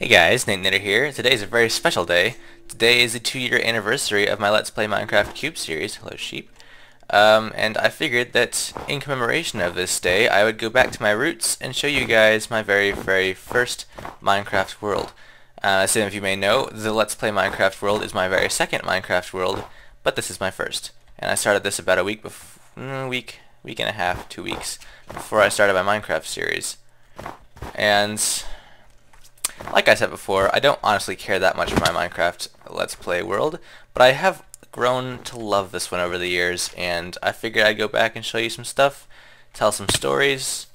Hey guys, Nate Knitter here. Today is a very special day. Today is the 2-year anniversary of my Let's Play Minecraft Cube series. Hello sheep. And I figured that in commemoration of this day, I would go back to my roots and show you guys my very first Minecraft world. As some of you may know, the Let's Play Minecraft world is my very second Minecraft world, but this is my first. And I started this about a week week and a half, 2 weeks before I started my Minecraft series. And like I said before, I don't honestly care that much for my Minecraft Let's Play world, but I have grown to love this one over the years, and I figured I'd go back and show you some stuff, tell some stories,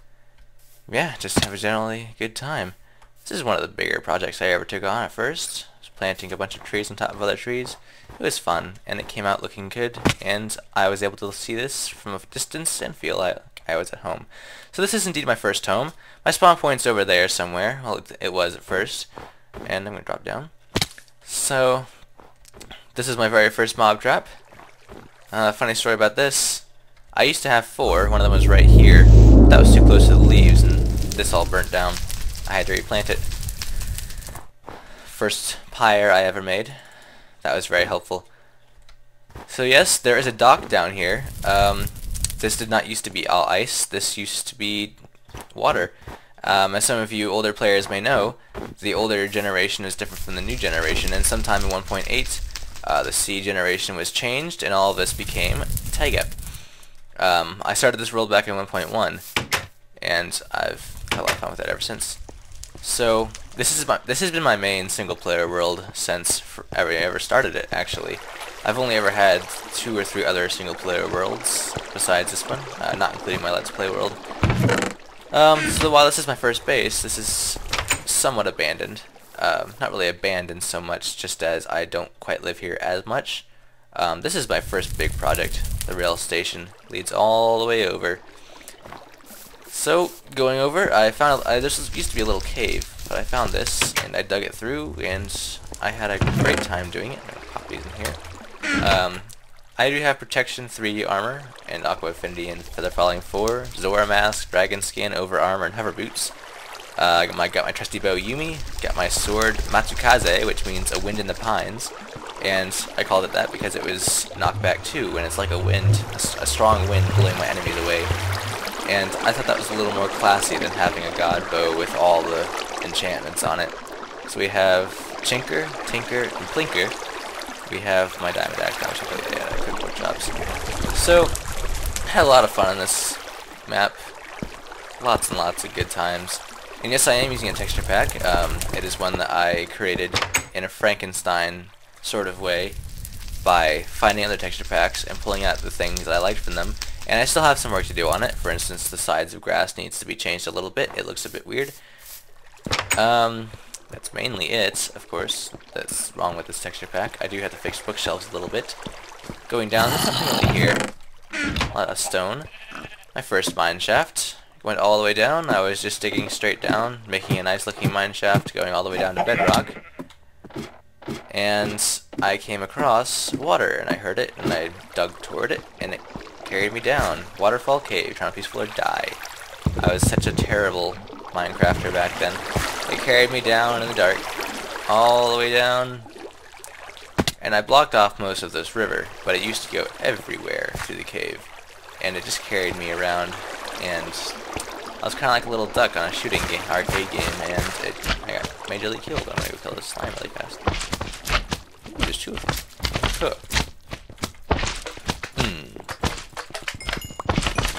yeah, just have a generally good time. This is one of the bigger projects I ever took on at first. I was planting a bunch of trees on top of other trees. It was fun, and it came out looking good, and I was able to see this from a distance and feel like I was at home. So this is indeed my first home. My spawn point's over there somewhere. Well, it was at first. And I'm going to drop down. So, this is my very first mob trap. Funny story about this. I used to have 4. One of them was right here. That was too close to the leaves, and this all burnt down. I had to replant it. First pyre I ever made. That was very helpful. So yes, there is a dock down here. This did not used to be all ice. This used to be water. As some of you older players may know, the older generation is different from the new generation, and sometime in 1.8, the C generation was changed, and all of this became Taiga. I started this world back in 1.1, and I've had a lot of fun with it ever since. So this has been my main single player world since I ever started it. Actually, I've only ever had 2 or 3 other single player worlds besides this one, not including my Let's Play world. So while this is my first base, this is somewhat abandoned. Not really abandoned so much, just as I don't quite live here as much. This is my first big project. The rail station leads all the way over. So, going over, I found this used to be a little cave, but I found this, and I dug it through, and I had a great time doing it. I'm going to pop these in here. I do have Protection 3 armor, and Aqua Affinity and Feather Falling 4, Zora Mask, Dragon Skin, Over Armor, and Hover Boots. I got my trusty bow Yumi, got my sword Matsukaze, which means a wind in the pines, and I called it that because it was knockback 2, and it's like a wind, a strong wind blowing my enemies away. And I thought that was a little more classy than having a god bow with all the enchantments on it. So we have Chinker, Tinker, and Plinker. We have my diamond axe now, which I played at quick workshops. So, I had a lot of fun on this map. Lots and lots of good times. And yes, I am using a texture pack. It is one that I created in a Frankenstein sort of way by finding other texture packs and pulling out the things that I liked from them. And I still have some work to do on it. For instance, the sides of grass needs to be changed a little bit. It looks a bit weird. That's mainly it, of course. That's wrong with this texture pack. I do have to fix bookshelves a little bit. Going down, there's nothing really here. A lot of stone. My first mine shaft went all the way down. I was just digging straight down, making a nice looking mine shaft, going all the way down to bedrock. And I came across water, and I heard it, and I dug toward it, and it carried me down. Waterfall cave, trying to peaceful or die. I was such a terrible Minecrafter back then. It carried me down in the dark, all the way down, and I blocked off most of this river, but it used to go everywhere through the cave, and it just carried me around, and I was kind of like a little duck on a shooting game, arcade game, and I got majorly killed. I'm gonna go kill this slime really fast. There's 2 of them.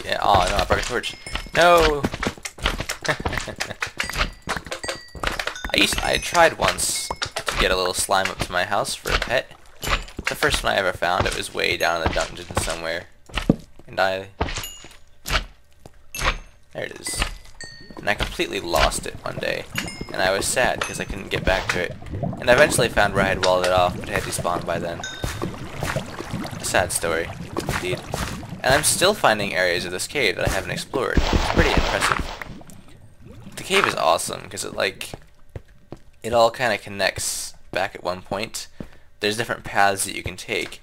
Yeah, oh no, I broke a torch. No! I tried once to get a little slime up to my house for a pet. The first one I ever found, it was way down in the dungeon somewhere. And there it is. And I completely lost it one day. And I was sad because I couldn't get back to it. And I eventually found where I had walled it off, but it had despawned by then. A sad story, indeed. And I'm still finding areas of this cave that I haven't explored. It's pretty impressive. The cave is awesome because it all kind of connects back at one point. There's different paths that you can take,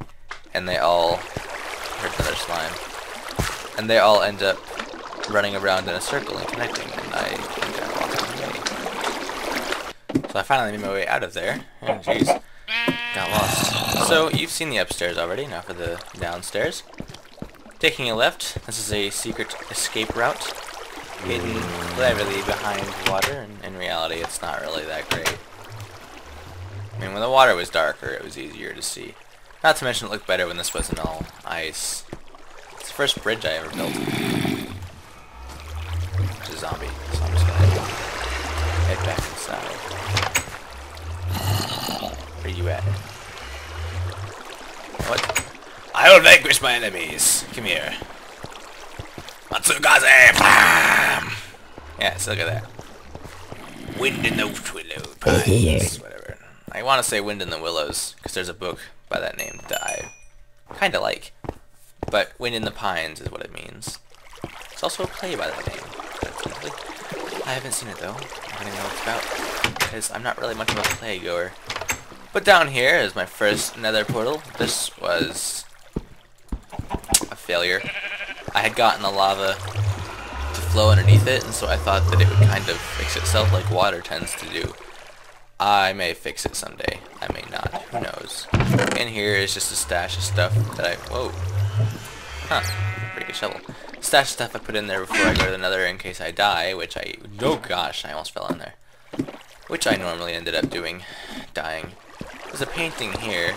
and they all heard another slime, and they all end up running around in a circle and connecting, and I think I lost my way. So I finally made my way out of there. Oh, jeez. Got lost. So, you've seen the upstairs already, now for the downstairs. Taking a left, this is a secret escape route, hidden cleverly behind water, and in reality it's not really that great. I mean, when the water was darker, it was easier to see. Not to mention it looked better when this wasn't all ice. It's the first bridge I ever built. It's a zombie, so I'm just gonna head back inside. Where you at? What? I will vanquish my enemies. Come here. Matsukaze! Bam! Yes, look at that. Wind in the willow pines. Whatever. I want to say Wind in the Willows, because there's a book by that name that I kind of like. But Wind in the Pines is what it means. There's also a play by that name. I haven't seen it though. I don't even know what it's about, because I'm not really much of a play goer. But down here is my first nether portal. This was a failure. I had gotten the lava to flow underneath it, and so I thought that it would kind of fix itself like water tends to do. I may fix it someday. I may not. Who knows? In here is just a stash of stuff that I... Whoa. Huh. Pretty good shovel. Stash of stuff I put in there before I go to the nether in case I die, which I... Oh gosh, I almost fell in there. Which I normally ended up doing. Dying. There's a painting here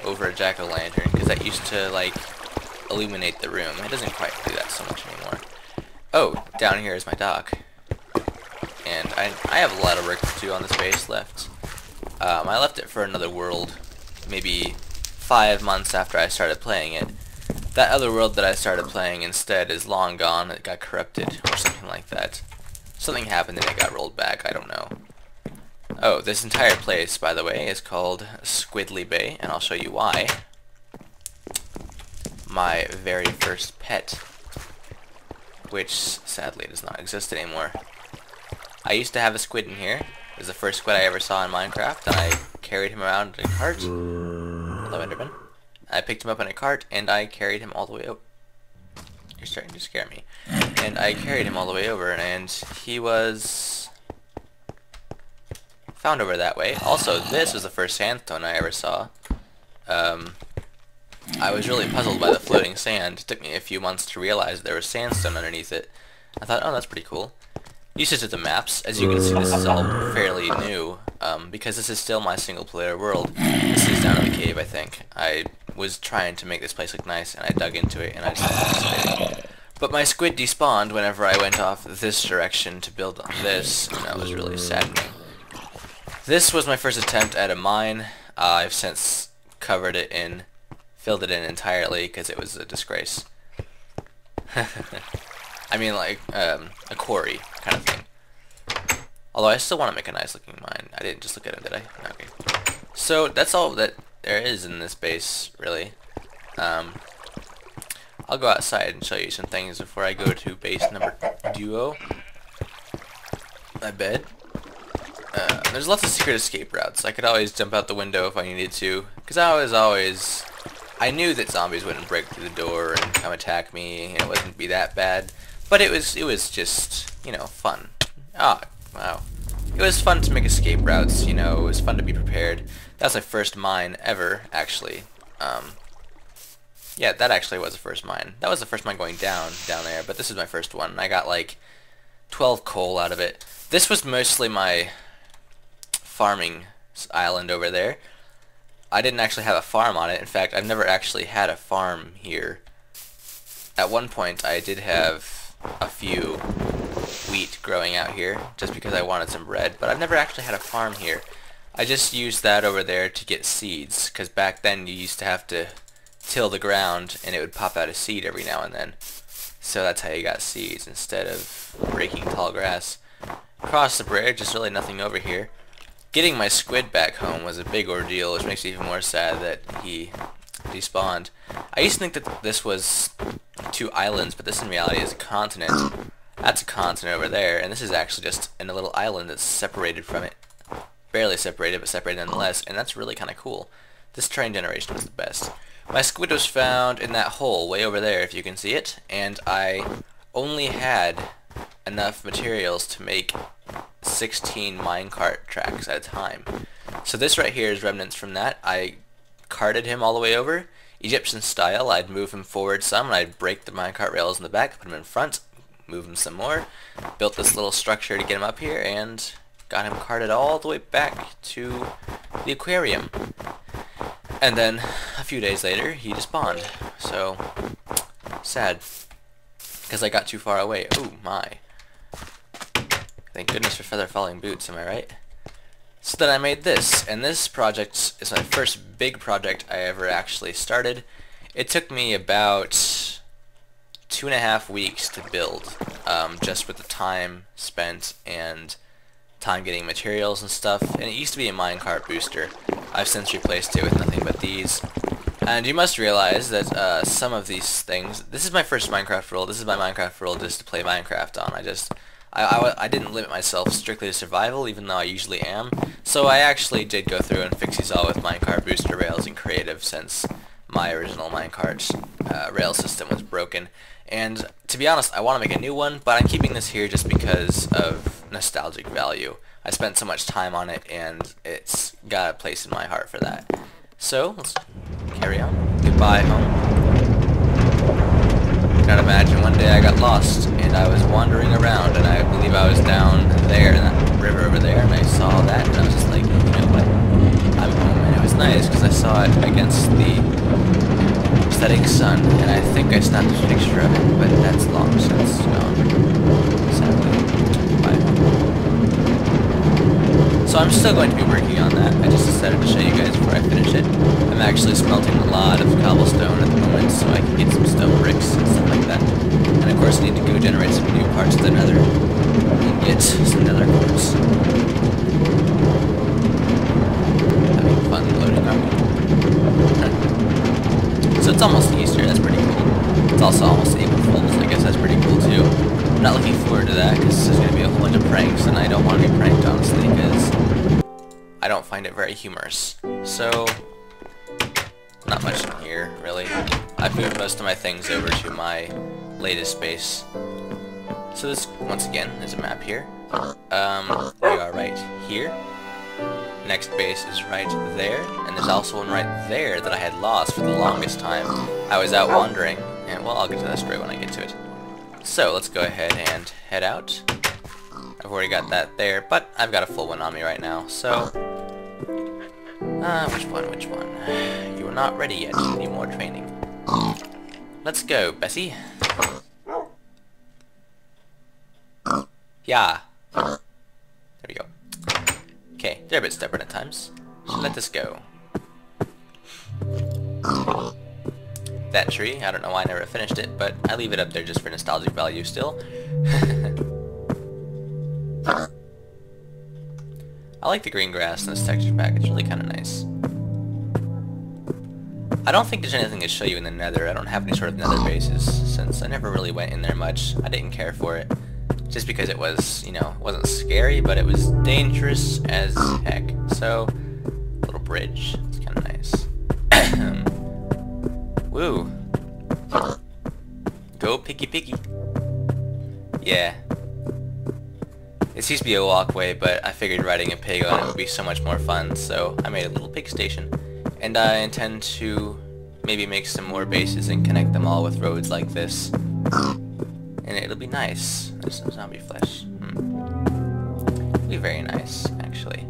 over a jack-o'-lantern, because that used to, like, illuminate the room. It doesn't quite do that so much anymore. Oh, down here is my dock. And I have a lot of work to do on this base left. I left it for another world, maybe 5 months after I started playing it. That other world that I started playing instead is long gone. It got corrupted, or something like that. Something happened and it got rolled back, I don't know. Oh, this entire place, by the way, is called Squidly Bay, and I'll show you why. My very first pet, which sadly does not exist anymore. I used to have a squid in here. It was the first squid I ever saw in Minecraft, and I carried him around in a cart. Hello, Enderman. I picked him up in a cart, and I carried him all the way over. You're starting to scare me. And I carried him all the way over, and he was found over that way. Also, this was the first sandstone I ever saw. I was really puzzled by the floating sand. It took me a few months to realize there was sandstone underneath it. I thought, oh, that's pretty cool. Usage of the maps. As you can see, this is all fairly new, because this is still my single-player world. This is down in the cave, I think. I was trying to make this place look nice, and I dug into it, and I just lost it. But my squid despawned whenever I went off this direction to build on this, and that was really saddening. This was my first attempt at a mine. I've since covered it in, filled it in entirely, because it was a disgrace. I mean, like, a quarry kind of thing. Although I still want to make a nice looking mine. I didn't just look at it, did I? Okay. So, that's all that there is in this base, really. I'll go outside and show you some things before I go to base number 2. My bed. There's lots of secret escape routes. I could always jump out the window if I needed to. Because I knew that zombies wouldn't break through the door and come attack me, and it wouldn't be that bad. But it was just, you know, fun. Ah, wow. It was fun to make escape routes, you know, it was fun to be prepared. That was my first mine ever, actually. Yeah, that actually was the first mine. That was the first mine going down there, but this is my first one. I got like 12 coal out of it. This was mostly my farming island over there. I didn't actually have a farm on it. In fact, I've never actually had a farm here. At one point, I did have a few wheat growing out here, just because I wanted some bread, but I've never actually had a farm here. I just used that over there to get seeds, because back then you used to have to till the ground, and it would pop out a seed every now and then. So that's how you got seeds, instead of breaking tall grass. Across the bridge, there's really nothing over here. Getting my squid back home was a big ordeal, which makes me even more sad that he despawned. I used to think that this was 2 islands, but this in reality is a continent. That's a continent over there, and this is actually just in a little island that's separated from it. Barely separated, but separated nonetheless, and that's really kind of cool. This terrain generation was the best. My squid was found in that hole way over there, if you can see it, and I only had enough materials to make 16 minecart tracks at a time. So this right here is remnants from that. I carted him all the way over, Egyptian style. I'd move him forward some, and I'd break the minecart rails in the back, put him in front, move him some more, built this little structure to get him up here, and got him carted all the way back to the aquarium. And then a few days later, he despawned. So sad, because I got too far away. Oh my. Thank goodness for feather falling boots, am I right? So then I made this, and this project is my first big project I ever actually started. It took me about 2.5 weeks to build, just with the time spent and time getting materials and stuff. And it used to be a minecart booster. I've since replaced it with nothing but these. And you must realize that some of these things... This is my first Minecraft world. This is my Minecraft world just to play Minecraft on. I didn't limit myself strictly to survival, even though I usually am. So I actually did go through and fix these all with minecart booster rails in creative, since my original minecart rail system was broken. And to be honest, I want to make a new one, but I'm keeping this here just because of nostalgic value. I spent so much time on it, and it's got a place in my heart for that. So let's carry on. Goodbye, home. Can't imagine one day I got lost and I was wandering around, and I believe I was down there in that river over there, and I saw that and I was just like, you know what, I'm home. And it was nice because I saw it against the setting sun, and I think I snapped a picture of it, but that's long since gone, sadly. Bye. So I'm still going to be working on that. I just decided to show you guys before I finish it. I'm actually smelting a lot of cobblestone at the moment so I can get some stone bricks and stuff like that. And of course I need to go generate some new parts of the nether and get some nether quartz. Having fun loading up. So it's almost Easter, that's pretty cool. It's also almost April Fools, I guess that's pretty cool too. I'm not looking forward to that because there's going to be a whole bunch of pranks, and I don't want to be pranked, honestly, because I don't find it very humorous. So, not much in here, really. I've moved most of my things over to my latest base. So this, once again, is a map here. We are right here. Next base is right there, and there's also one right there that I had lost for the longest time. I was out wandering, and well, I'll get to that story when I get to it. So let's go ahead and head out. I've already got that there, but I've got a full one on me right now, so... which one? You are not ready yet, you need more training. Let's go, Bessie. Yeah. There we go. Okay, they're a bit stubborn at times, so let this go. That tree, I don't know why I never finished it, but I leave it up there just for nostalgic value still. I like the green grass in this texture pack, it's really kind of nice. I don't think there's anything to show you in the nether. I don't have any sort of nether bases, since I never really went in there much. I didn't care for it, just because it was, you know, it wasn't scary, but it was dangerous as heck. So, little bridge, it's kind of nice. Woo. Go piggy piggy. Yeah. This used to be a walkway, but I figured riding a pig on it would be so much more fun, so I made a little pig station. And I intend to maybe make some more bases and connect them all with roads like this. And it'll be nice. There's some zombie flesh. It'll be very nice, actually.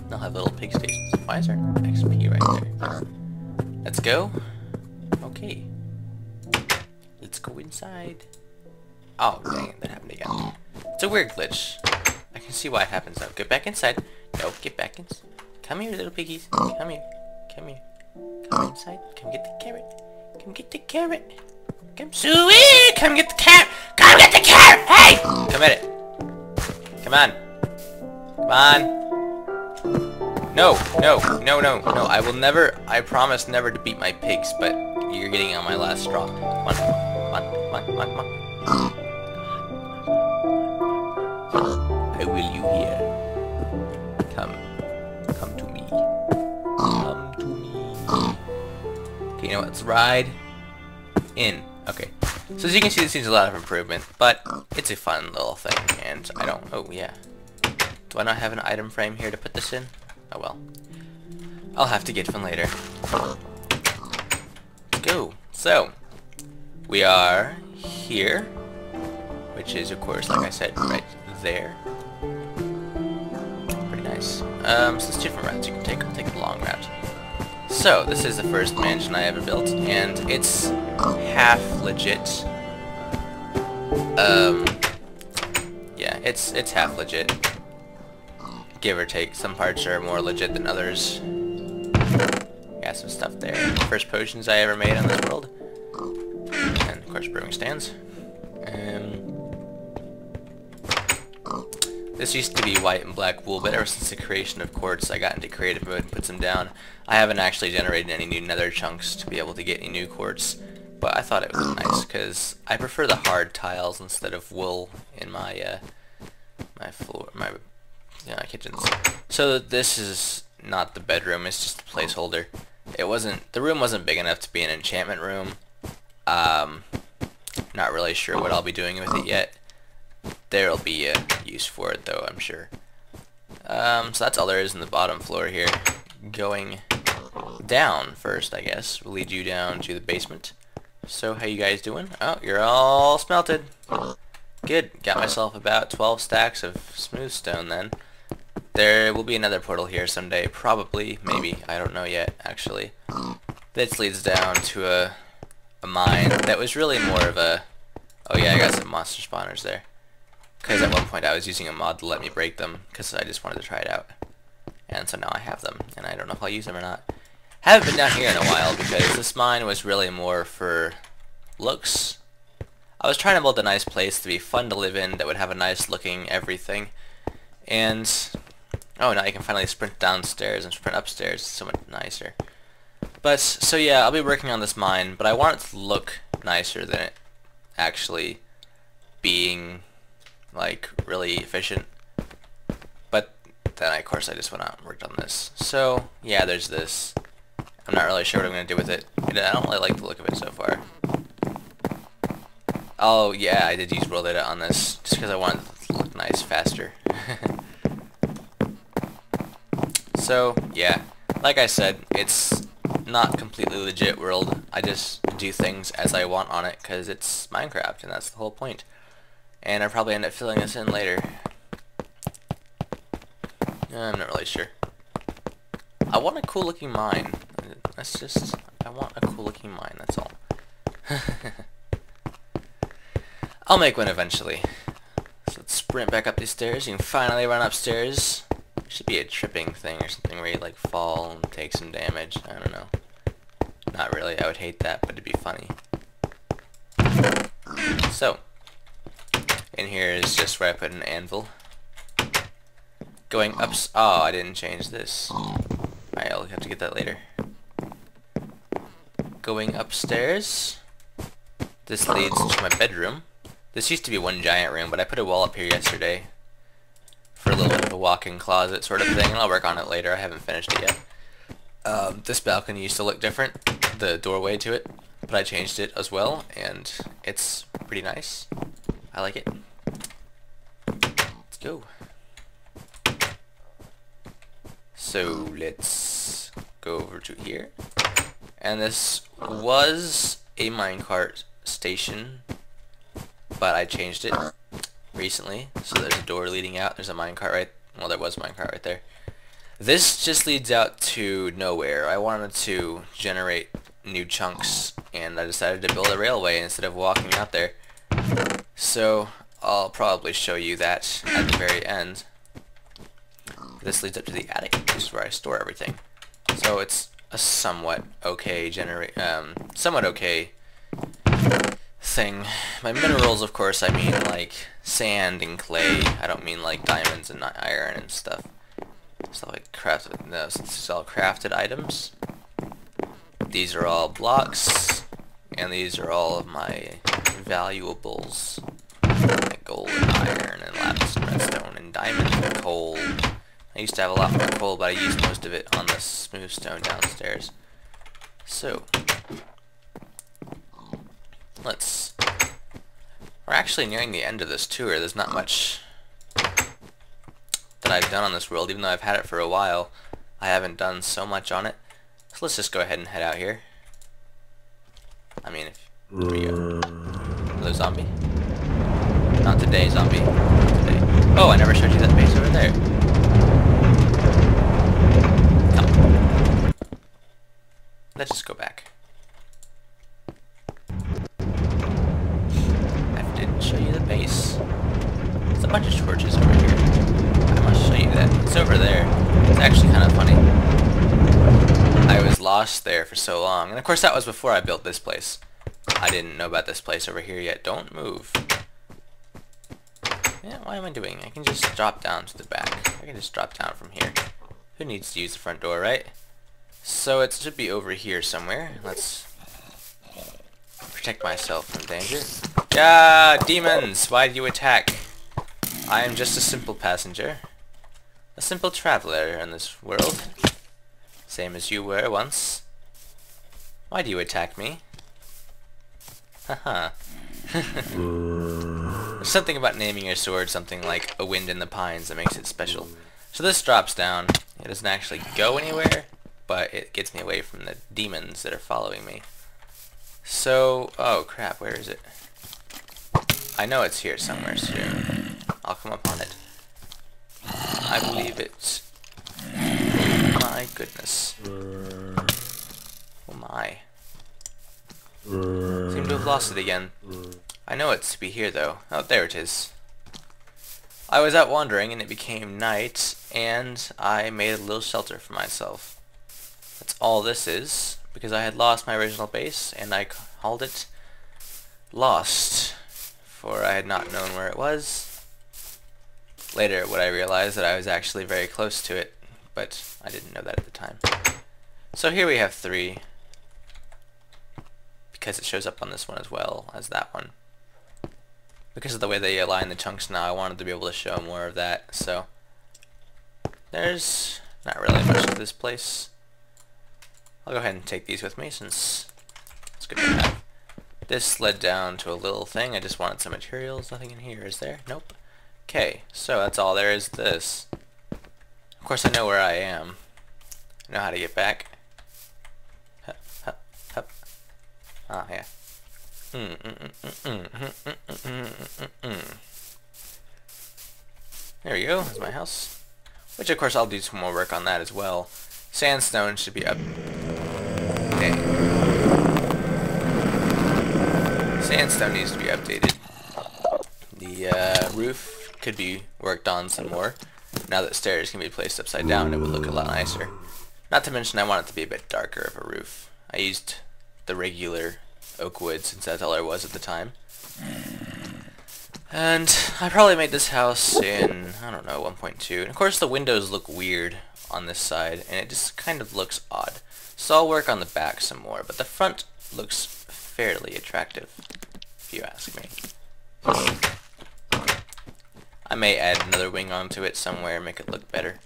They'll have little pig stations. Why is there no XP right there? Let's go. Okay. Let's go inside. Oh, dang it, that happened again. It's a weird glitch. I can see why it happens though. Get back inside. No, get back inside. Come here, little piggies. Come here. Come here. Come inside. Come get the carrot. Come get the carrot. Come, Suey! Come get the carrot! Come get the carrot! Hey! Come at it. Come on. Come on. No, no, no, no, no. I will never, I promise never to beat my pigs, but you're getting on my last straw. Come on, come on, come on, come on, come on. I will you here. Come. Come to me. Come to me. Okay, you know what? Let's ride in. Okay. So as you can see, this needs a lot of improvement, but it's a fun little thing, and I don't... Oh, yeah. Do I not have an item frame here to put this in? Oh, well. I'll have to get one later. Let's go. So, we are here, which is, of course, like I said, right there. Pretty nice. So there's different routes you can take. I'll take the long route. So, this is the first mansion I ever built, and it's half legit. Yeah, it's half legit. Give or take. Some parts are more legit than others. Got some stuff there. First potions I ever made on this world. And, of course, brewing stands. This used to be white and black wool, but ever since the creation of quartz, I got into creative mode and put some down. I haven't actually generated any new nether chunks to be able to get any new quartz, but I thought it was nice because I prefer the hard tiles instead of wool in my my kitchens. So this is not the bedroom; it's just a placeholder. The room wasn't big enough to be an enchantment room. Not really sure what I'll be doing with it yet. There'll be a use for it though, I'm sure. So that's all there is in the bottom floor here. Going down first, I guess, will lead you down to the basement. So how you guys doing? Oh, you're all smelted. Good. Got myself about 12 stacks of smooth stone then. There will be another portal here someday, probably, maybe, I don't know yet, actually. This leads down to a mine that was really more of a... Oh yeah, I got some monster spawners there. Because at one point I was using a mod to let me break them, because I just wanted to try it out. And so now I have them, and I don't know if I'll use them or not. Haven't been down here in a while, because this mine was really more for looks. I was trying to build a nice place to be fun to live in, that would have a nice looking everything. And... oh, now you can finally sprint downstairs and sprint upstairs. It's so much nicer. But, so yeah, I'll be working on this mine, but I want it to look nicer than it actually being, like, really efficient. But then, of course, I just went out and worked on this. So, yeah, there's this. I'm not really sure what I'm going to do with it. I don't really like the look of it so far. Oh, yeah, I did use world data on this, just because I wanted it to look nice faster. So, yeah, like I said, it's not completely legit world. I just do things as I want on it because it's Minecraft, and that's the whole point. And I'll probably end up filling this in later. I'm not really sure. I want a cool looking mine. I want a cool looking mine, that's all. I'll make one eventually. So let's sprint back up these stairs. You can finally run upstairs. Should be a tripping thing or something where you like fall and take some damage. I don't know. Not really. I would hate that, but it'd be funny. So, in here is just where I put an anvil. Going up. Oh, I didn't change this. Alright, I'll have to get that later. Going upstairs. This leads to my bedroom. This used to be one giant room, but I put a wall up here yesterday. For a little bit of a walk-in closet sort of thing, and I'll work on it later. I haven't finished it yet. This balcony used to look different, the doorway to it, but I changed it as well, and it's pretty nice. I like it. Let's go. So let's go over to here. And this was a minecart station, but I changed it recently, so there's a door leading out. There's a minecart right. Well, there was a minecart right there. This just leads out to nowhere. I wanted to generate new chunks, and I decided to build a railway instead of walking out there. So I'll probably show you that at the very end. This leads up to the attic. This is where I store everything. So it's a somewhat okay somewhat okay thing. By minerals, of course, I mean like sand and clay. I don't mean like diamonds and iron and stuff. Stuff like crafted. No, this is all crafted items. These are all blocks, and these are all of my valuables, like gold and iron and lapis and redstone and diamonds and coal. I used to have a lot more coal, but I used most of it on the smooth stone downstairs. So let's We're actually nearing the end of this tour. There's not much that I've done on this world, even though I've had it for a while. I haven't done so much on it. So let's just go ahead and head out here. I mean, here we go. Hello, zombie. Not today, zombie. Not today. Oh, I never showed you that base over there. Come. Let's just go back. I didn't show you the base. There's a bunch of torches over here. I must show you that. It's over there. It's actually kind of funny. I was lost there for so long. And of course that was before I built this place. I didn't know about this place over here yet. Don't move. Yeah, what am I doing? I can just drop down to the back. I can just drop down from here. Who needs to use the front door, right? So it should be over here somewhere. Let's protect myself from danger. Ah, demons! Why do you attack? I am just a simple passenger. A simple traveler in this world. Same as you were once. Why do you attack me? Haha. There's something about naming your sword something like a wind in the pines that makes it special. So this drops down. It doesn't actually go anywhere, but it gets me away from the demons that are following me. So, oh crap, where is it? I know it's here somewhere soon. I'll come upon it. I believe it's... My goodness. Oh my. Seem to have lost it again. I know it's to be here though. Oh, there it is. I was out wandering and it became night, and I made a little shelter for myself. That's all this is, because I had lost my original base, and I called it Lost, for I had not known where it was. Later would I realize that I was actually very close to it, but I didn't know that at the time. So here we have 3, because it shows up on this one as well as that one. Because of the way they align the chunks now, I wanted to be able to show more of that, so there's not really much to this place. I'll go ahead and take these with me since it's good to have. This led down to a little thing. I just wanted some materials. Nothing in here, is there? Nope. Okay, so that's all there is to this. Of course I know where I am. I know how to get back. Hup, hup, hup. Ah, yeah. There we go, that's my house. Which of course I'll do some more work on that as well. Sandstone should be up. Dang. Sandstone needs to be updated. The roof could be worked on some more. Now that stairs can be placed upside down, it would look a lot nicer. Not to mention I want it to be a bit darker of a roof. I used the regular oak wood since that's all there was at the time. And I probably made this house in, I don't know, 1.2. And of course the windows look weird on this side, and it just kind of looks odd. So I'll work on the back some more, but the front looks fairly attractive, if you ask me. I may add another wing onto it somewhere, make it look better.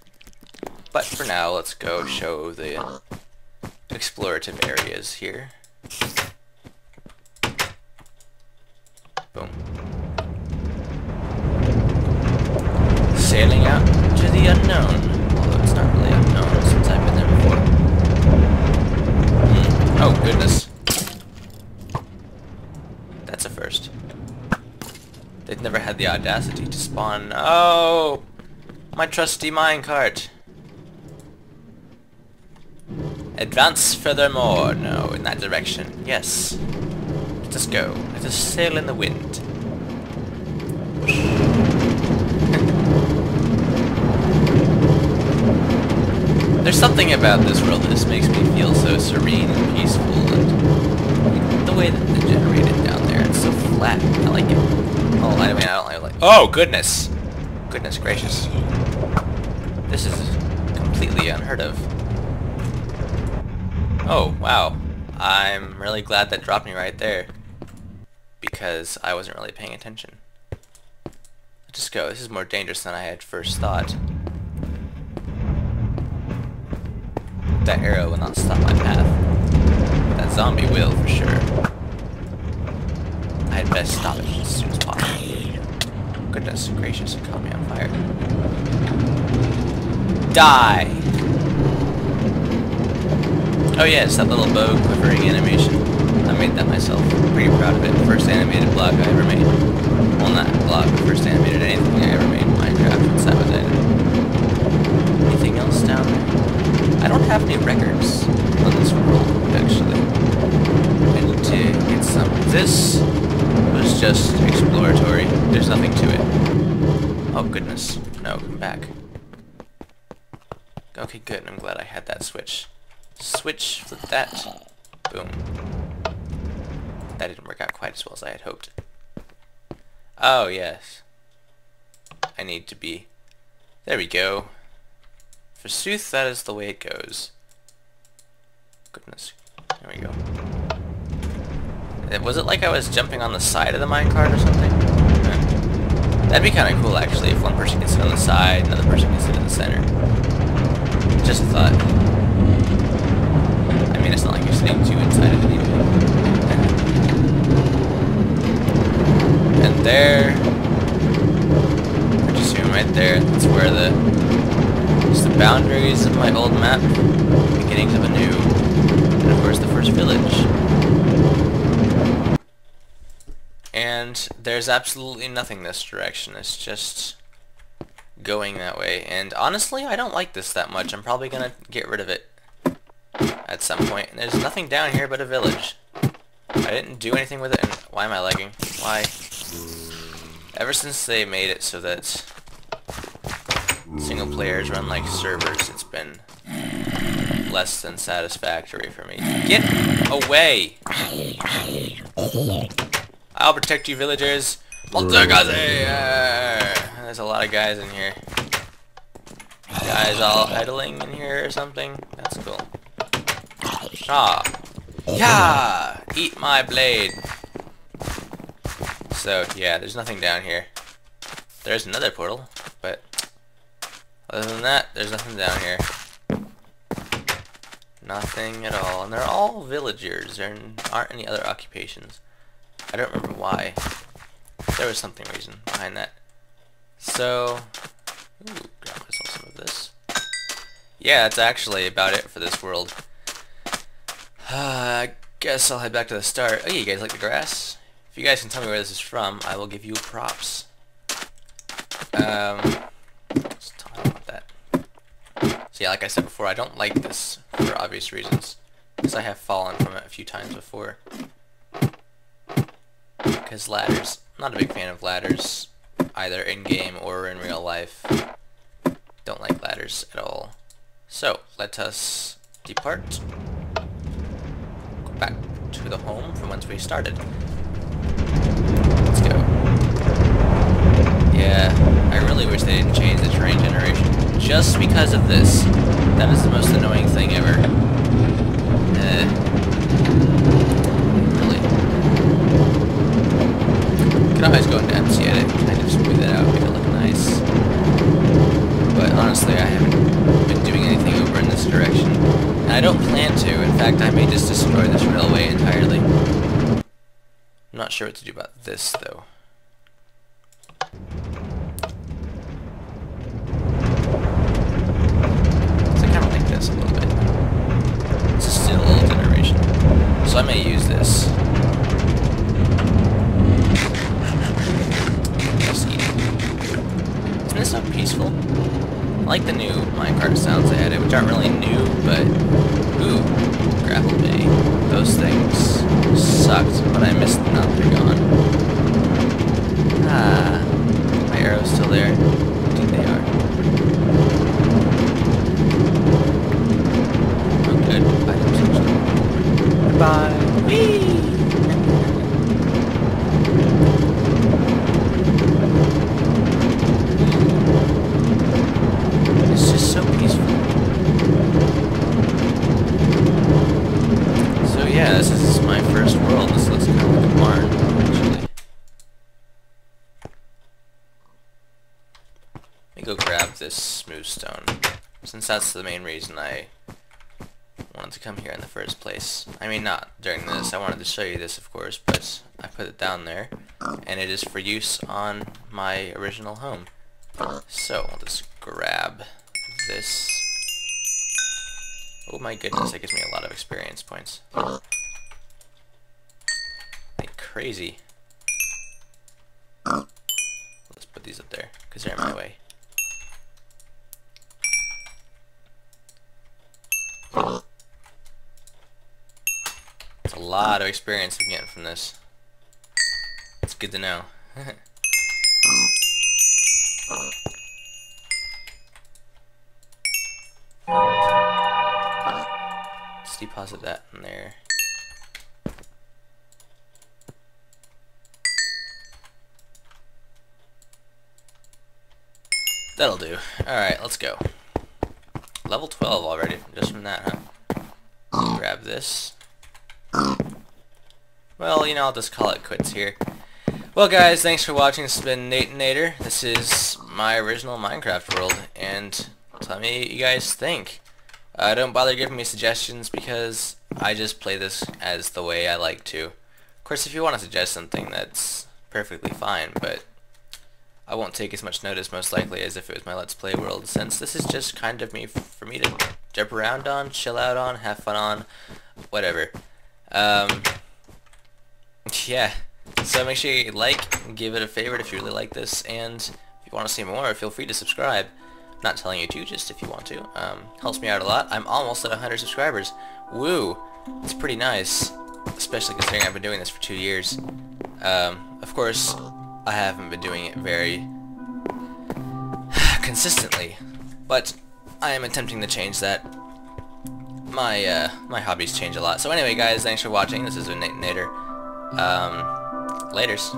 But for now, let's go show the explorative areas here. Boom. Sailing out to the unknown. Although it's not really unknown since I've been there before. Oh, goodness. That's a first. They've never had the audacity to spawn. Oh! My trusty minecart. Advance furthermore. No, in that direction. Yes. Let us go. Let us sail in the wind. There's something about this world that just makes me feel so serene and peaceful, and the way that they generated down there, it's so flat. I like it. Oh, I mean, I don't like. Oh, goodness! Goodness gracious! This is completely unheard of. Oh, wow! I'm really glad that dropped me right there, because I wasn't really paying attention. Let's just go. This is more dangerous than I had first thought. That arrow will not stop my path. That zombie will, for sure. I'd best stop it as soon as possible. Goodness gracious, it caught me on fire. Die! Oh yes, that little bow quivering animation. I made that myself. Pretty proud of it. First animated block I ever made. Well, not block, but first animated anything I ever made in Minecraft once that was edited. Anything else down there? I don't have any records on this world, actually. I need to get some. This was just exploratory. There's nothing to it. Oh goodness. No, come back. Okay, good. I'm glad I had that switch. Switch, flip that. Boom. That didn't work out quite as well as I had hoped. Oh, yes. I need to be... There we go. Forsooth, that is the way it goes. Goodness. There we go. Was it like I was jumping on the side of the minecart or something? That'd be kind of cool, actually, if one person can sit on the side, another person can sit in the center. Just a thought. I mean, it's not like you're sitting two inside of it anyway. And there, I just assume right there, that's where just the boundaries of my old map, beginnings of a new, and of course the first village. And there's absolutely nothing this direction, it's just going that way. And honestly, I don't like this that much. I'm probably gonna get rid of it at some point. And there's nothing down here but a village. I didn't do anything with it, and why am I lagging? Why? Ever since they made it so that single players run like servers, it's been less than satisfactory for me. Get away! I'll protect you, villagers. There's a lot of guys in here. Guys all idling in here or something. That's cool. Ah. Yeah! Eat my blade. So, yeah, there's nothing down here. There's another portal, but other than that, there's nothing down here. Nothing at all. And they're all villagers. There aren't any other occupations. I don't remember why. There was something reason behind that. So, ooh, grab myself some of this. Yeah, that's actually about it for this world. I guess I'll head back to the start. Oh, you guys like the grass? If you guys can tell me where this is from, I will give you props. Let's talk about that. So yeah, like I said before, I don't like this for obvious reasons, because I have fallen from it a few times before. Because ladders. I'm not a big fan of ladders, either in-game or in real life. Don't like ladders at all. So, let us depart. Go back to the home from whence we started. Let's go. Yeah, I really wish they didn't change the terrain generation. Just because of this. That is the most annoying thing ever. Really. You can always go into MC Edit, kind of smooth it out, make it look nice. But honestly, I haven't been doing anything over in this direction. And I don't plan to. In fact, I may just destroy this railway entirely. I'm not sure what to do about this, though. So I kind of like this a little bit. This is still old generation. So I may use this. Just eat it. Isn't this so peaceful? I like the new minecart sounds they added, which aren't really new, but... Ooh, grapple bay. Those things sucked, but I missed them now that they're gone. Ah, my arrow's still there. Indeed they are. Oh good, items actually. Goodbye. Whee! It's just so peaceful. So yeah, this is my first world. This looks kind of like a barn, actually. Let me go grab this smooth stone, since that's the main reason I wanted to come here in the first place. I mean, not during this. I wanted to show you this, of course, but I put it down there, and it is for use on my original home. So, I'll just grab this. Oh my goodness, that gives me a lot of experience points. Like crazy. Let's put these up there, because they're in my way. It's a lot of experience I'm getting from this. It's good to know. Let's deposit that in there. That'll do. Alright, let's go. Level 12 already, just from that, huh? Grab this. Well, you know, I'll just call it quits here. Well, guys, thanks for watching. This has been Natanator. This is my original Minecraft world, and tell me what you guys think. Don't bother giving me suggestions, because I just play this as the way I like to. Of course, if you want to suggest something, that's perfectly fine, but I won't take as much notice, most likely, as if it was my Let's Play world, since this is just kind of me for me to jump around on, chill out on, have fun on, whatever. Yeah. So make sure you like and give it a favorite if you really like this, and if you want to see more, feel free to subscribe. I'm not telling you to, just if you want to. Helps me out a lot. I'm almost at 100 subscribers. Woo! It's pretty nice, especially considering I've been doing this for 2 years. Of course, I haven't been doing it very consistently, but I am attempting to change that. My my hobbies change a lot. So anyway, guys, thanks for watching. This is Natanator. Laters.